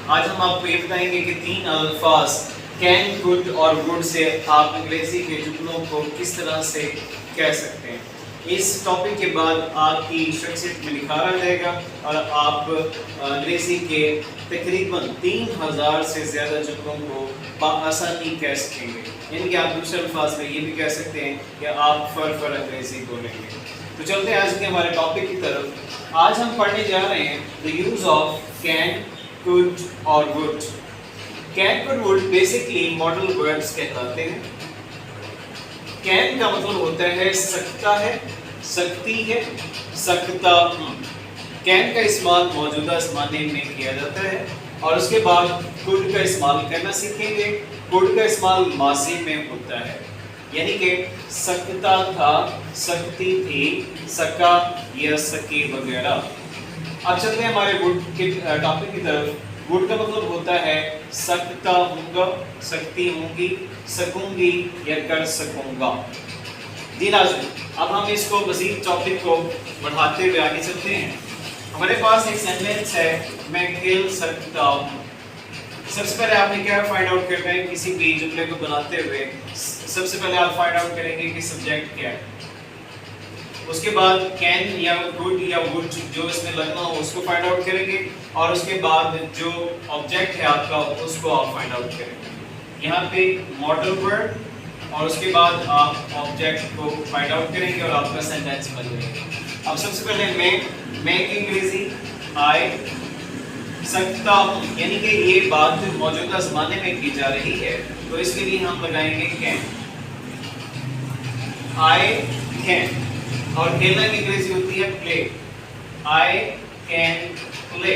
आज हम आपको ये बताएंगे कि तीन अल्फाज कैन, कुड और वुड से आप अंग्रेजी के जुमलों को किस तरह से कह सकते हैं। इस टॉपिक के बाद आपकी शख्सियत में निखार आ जाएगा और आप अंग्रेजी के तकरीबन 3000 से ज़्यादा जुमलों को बआसानी कह सकेंगे। यानी कि आप दूसरे अल्फाज में ये भी कह सकते हैं कि आप फर अंग्रेजी बोलेंगे। तो चलते हैं आज के हमारे टॉपिक की तरफ। आज हम पढ़ने जा रहे हैं the use of can, could और would. Can, could, would basically modal verbs कहलाते हैं। कैन का मतलब होता है सकता है, सकती है, सकता हूँ। कैन का इस्तेमाल मौजूदा ज़माने में किया जाता है और उसके बाद कुड का इस्तेमाल करना सीखेंगे। कुड का इस्तेमाल माजी में होता है, यानी कि सकता था, सकती थी, सका या सकी वगैरह। अब चलते हैं हमारे वुड के टॉपिक की तरफ। वुड का मतलब होता है सकता हूँगा, सकती हूँगी, सकूंगी या कर सकूंगा। जी नाज़रीन, अब हम इसको मज़ीद टॉपिक को बढ़ाते हुए आगे चलते हैं। हमारे पास एक सेंटेंस है, मैं खेल सकता हूँ। सबसे पहले आपने क्या फाइंड आउट करना है किसी भी जुमले को बनाते हुए? सबसे पहले आप फाइंड आउट करेंगे कि सब्जेक्ट क्या है। उसके बाद कैन या कुड या वुड जो इसमें लगना हो उसको फाइंड आउट करेंगे और उसके बाद जो ऑब्जेक्ट है आपका उसको आप फाइंड आउट करेंगे। यहाँ पे मॉडल वर्ड और उसके बाद आप ऑब्जेक्ट को फाइंड आउट करेंगे और आपका सेंटेंस बन जाएगा। अब सबसे पहले मैं की अंग्रेजी आई सकता हूँ, यानी कि ये बात मौजूदा ज़माने में की जा रही है, तो इसके लिए हम लगाएंगे कैन। I can. और खेलना की अंग्रेजी होती है play. I can play.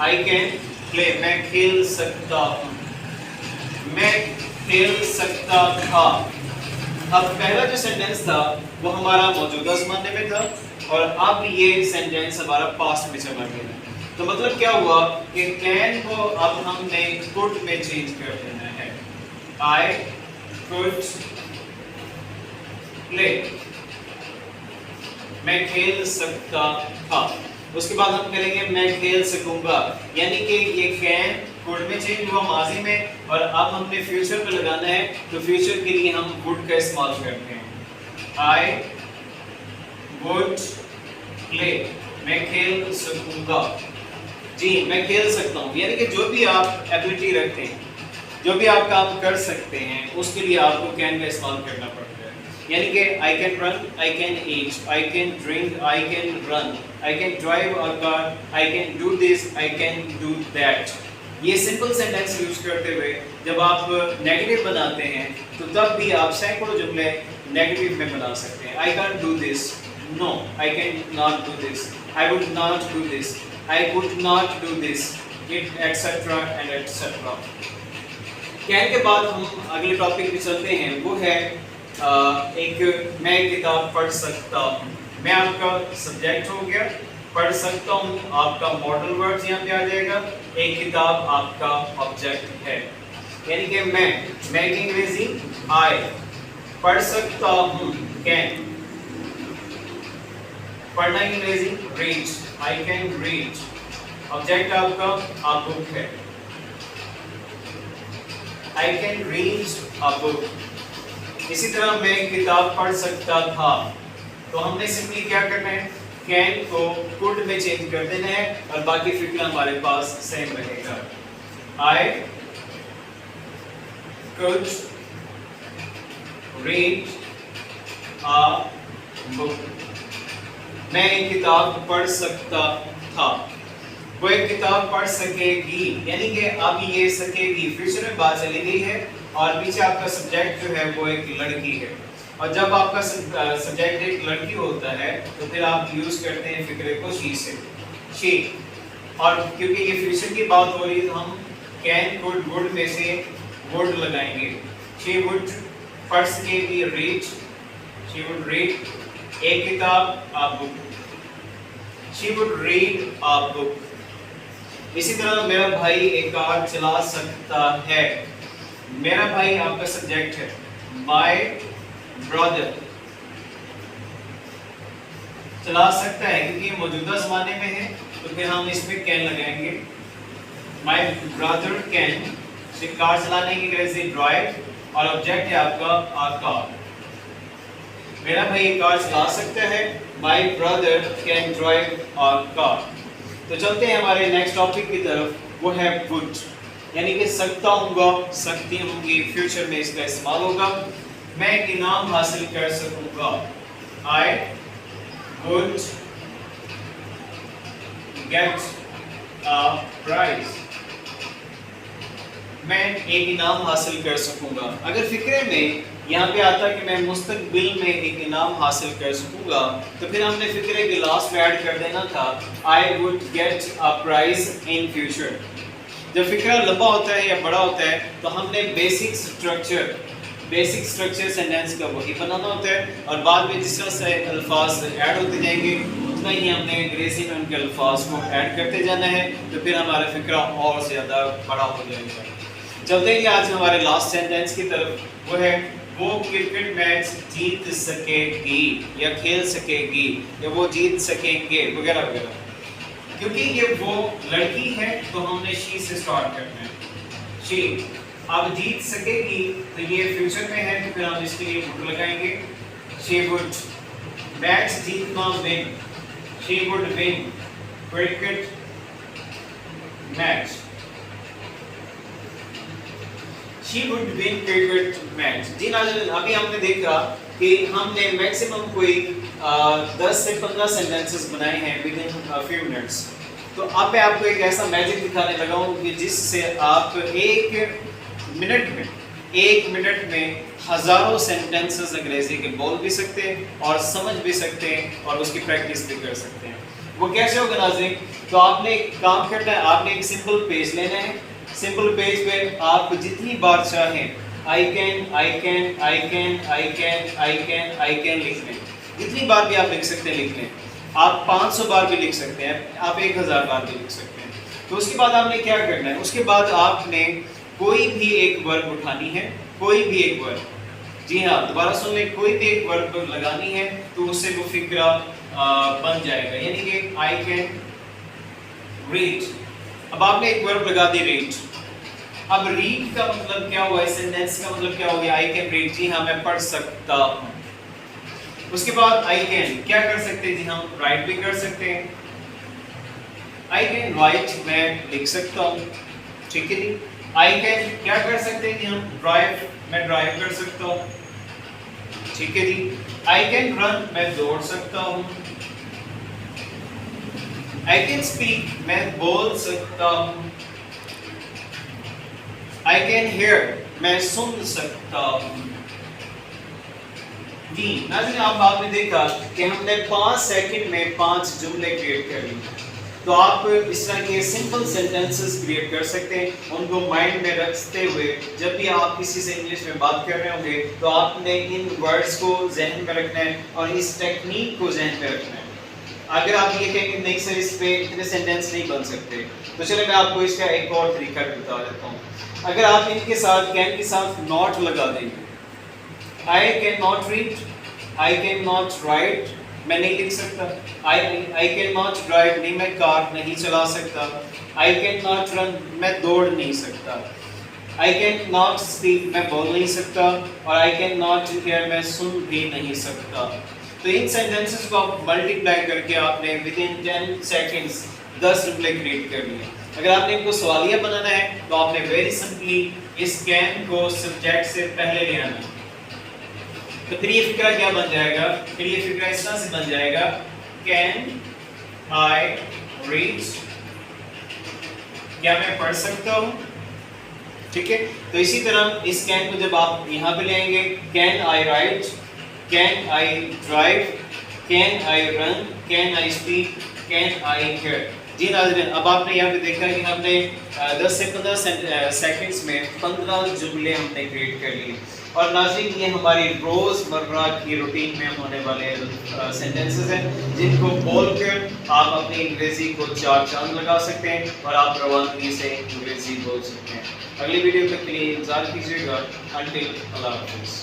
I can play, मैं खेल सकता हूँ। मैं खेल सकता था। अब पहला जो सेंटेंस था वो हमारा मौजूदा ज़माने में था और अब ये सेंटेंस हमारा पास्ट में चला गया। तो मतलब क्या हुआ कि कैन को अब हमने कुड में चेंज कर देना है। आई कुड प्ले, मैं खेल सकता था। उसके बाद हम करेंगे मैं खेल सकूंगा, यानी कि ये कैन कुड में चेंज हुआ माजी में और अब हमने फ्यूचर पे लगाना है, तो फ्यूचर के लिए हम वुड का इस्तेमाल करते हैं। आई वुड प्ले, मैं खेल सकूंगा। जी, मैं खेल सकता हूँ, यानी कि जो भी आप एबिलिटी रखते हैं, जो भी आप काम कर सकते हैं, उसके लिए आपको कैन का इस्तेमाल करना पड़ता है। यानी कि I can run, I can eat, I can drink, I can run, I can drive a car, I can do this, I can do that. ये सिंपल सेंटेंस यूज करते हुए जब आप नेगेटिव बनाते हैं तो तब भी आप सैकड़ों जुमले नेगेटिव में बना सकते हैं। I can do this, no, I can not do this, I would not do this, I would not do this, it etcetera and etcetera. Can के बाद हम अगले टॉपिक पे चलते हैं, वो है एक मैं किताब पढ़ सकता हूँ। मैं आपका सब्जेक्ट हो गया, पढ़ सकता हूँ आपका मॉडल वर्ड्स यहाँ पे आ जाएगा, एक किताब आपका ऑब्जेक्ट है। यानी कि मैं की अंग्रेजी आई, पढ़ सकता हूँ कैन, पढ़ना की अंग्रेजी read, I can read, object आपका आ बुक है। I can read a book. इसी तरह मैं किताब पढ़ सकता था, तो हमने सिंपली क्या करना है, कैन को कुड में चेंज कर देना है और बाकी फिक्र हमारे पास सेम रहेगा। I could read a book, मैं एक किताब पढ़ सकता था। वो एक किताब पढ़ सकेगी, यानी कि अब ये सकेगी फ्यूचर में बात चली गई है और पीछे आपका सब्जेक्ट जो है वो एक लड़की है। और जब आपका सब्जेक्ट एक लड़की होता है तो फिर आप यूज करते हैं फिक्रे को शी से, शी। और क्योंकि ये फ्यूचर की बात हो रही है तो हम कैन कुड वुड में से वुड लगाएंगे। शी वुड पढ़ सकेगी, रीड, शी वुड रीड एक किताब a book, she would read a book. इसी तरह मेरा भाई एक कार चला सकता है। मेरा भाई आपका सब्जेक्ट है, माय ब्रदर चला सकता है क्योंकि मौजूदा जमाने में है, तो फिर हम इसमें कैन लगाएंगे। माय ब्रदर कैन, कार चलाने की अंग्रेजी ड्राइव, और ऑब्जेक्ट है आपका आ कार। मेरा भाई कार चला सकता है, my brother can drive a car. तो चलते हैं हमारे नेक्स्ट टॉपिक की तरफ, वो है वुड, यानी कि सकता हूँगा, सकती होंगी, फ्यूचर में इसका इस्तेमाल होगा। मैं एक इनाम हासिल कर सकूंगा, I would get a prize, मैं एक इनाम हासिल कर सकूंगा। अगर फिक्रे में यहाँ पे आता कि मैं मुस्तकबिल में एक इनाम हासिल कर सकूंगा, तो फिर हमने फिक्रे के लास्ट में ऐड कर देना था I would get a prize in future. जब फिक्रा लंबा होता है या बड़ा होता है तो हमने बेसिक स्ट्रक्चर सेंटेंस का वही बनाना होता है, और बाद में जिस तरह से अल्फाज ऐड होते जाएंगे उतना ही हमने अंग्रेजी में उनके अल्फाज को ऐड करते जाना है, तो फिर हमारा फिक्रा और ज़्यादा बड़ा हो जाएगा। चलते हैं आज हमारे लास्ट सेंटेंस की तरफ, वो है वो क्रिकेट मैच जीत सकेगी या खेल सकेगी या वो जीत सकेंगे वगैरह वगैरह। क्योंकि ये वो लड़की है तो हमने शी से स्टार्ट करना है, शी। अब जीत सकेगी तो ये फ्यूचर में है, तो फिर हम इसके लिए वुड लगाएंगे, शी वुड। मैच जीतना win, she would win cricket match, she would win cricket match. जी नाज़रीन, अभी हमने देखा कि हमने मैक्सिमम कोई 10 से 15 सेंटेंसेस बनाए हैं विद इन फ्यू मिनट्स। तो अब मैं आपको एक ऐसा मैजिक दिखाने लगा हूँ कि जिससे आप एक मिनट में हजारों सेंटेंसेस अंग्रेजी के बोल भी सकते हैं और समझ भी सकते हैं और उसकी प्रैक्टिस भी कर सकते हैं। वो कैसे होगा नाज़रीन? तो आपने एक काम करना है, आपने एक सिंपल पेज लेना है। सिंपल पेज पे आप जितनी बार चाहें आई कैन लिख लें, जितनी बार भी आप लिख सकते हैं लिख लें। आप 500 बार भी लिख सकते हैं, आप 1000 बार भी लिख सकते हैं। तो उसके बाद आपने क्या करना है, उसके बाद आपने कोई भी एक वर्ब उठानी है, कोई भी एक वर्ब, जी हाँ दोबारा सुन लें, कोई भी एक वर्ब लगानी है तो उससे वो फिक्रा बन जाएगा। यानी कि आई कैन रीड, अब आपने एक वर्ब लगा दी रीड। अब रीड का मतलब क्या हुआ, इस सेंटेंस का मतलब क्या हो गया, आई कैन रीड, जी हाँ मैं पढ़ सकता हूँ। उसके बाद आई कैन क्या कर सकते हैं, जी हम राइट भी कर सकते हैं, आई कैन राइट मैं लिख सकता हूँ, ठीक है जी। आई कैन क्या कर सकते हैं, जी हम ड्राइव, मैं ड्राइव कर सकता हूँ, ठीक है जी। आई कैन रन मैं दौड़ सकता हूँ, आई कैन स्पीक मैं बोल सकता हूँ, आई कैन हियर मैं सुन सकता हूँ। जी नाज़रीन, आप आपने देखा कि हमने 5 सेकंड में 5 जुमले क्रिएट कर लिए। तो आप इस तरह के सिंपल सेंटेंसेस क्रिएट कर सकते हैं, उनको माइंड में रखते हुए जब भी आप किसी से इंग्लिश में बात कर रहे होंगे तो आपने इन वर्ड्स को जहन में रखना है और इस टेक्निक को जहन में रखना है। अगर आप ये कहें कि नहीं सर इस पे इतने सेंटेंस नहीं बन सकते, तो चलिए मैं आपको इसका एक और तरीका बता देता हूँ। अगर आप इनके साथ कैन के साथ नॉट लगा देंगे, आई can not read, I can not right मैं नहीं लिख सकता, आई कैन नॉट ड्राइव नहीं मैं कार नहीं चला सकता, आई कैन नॉट रन मैं दौड़ नहीं सकता, आई कैन नॉट स्पीक मैं बोल नहीं सकता, और आई कैन नॉट हियर मैं सुन भी नहीं सकता। तो इन सेंटेंसेस को आप मल्टीप्लाई करके आपने विद इन 10 सेकंड्स 10 जुमले क्रिएट कर लिए। अगर आपने इनको सवालिया बनाना है तो आपने वेरी सिंपली इस कैन को सब्जेक्ट से पहले ले आना है। तो फिर ये फिक्रा क्या बन जाएगा, फिर ये फिक्रा इस तरह से बन जाएगा, कैन आई रीड क्या मैं पढ़ सकता हूँ, ठीक है। तो इसी तरह इस कैन को जब आप यहाँ पे ले आएंगे, can I write, can I drive, can I run, can I speak, can I hear. जी नाज़रीन, अब आपने यहाँ पे देखा कि हमने 10 से 15 सेकंड्स में 15 जुमले हमने क्रिएट कर लिए। और नाज़रीन ये हमारी रोज़मर्रा की रूटीन में होने वाले सेंटेंसेस हैं जिनको बोलकर आप अपनी अंग्रेज़ी को 4 चांद लगा सकते हैं और आप रवानगी से अंग्रेज़ी बोल सकते हैं। अगली वीडियो तक के लिए इंतज़ार कीजिएगा। अंटिल अल्लाह हाफ़िज़।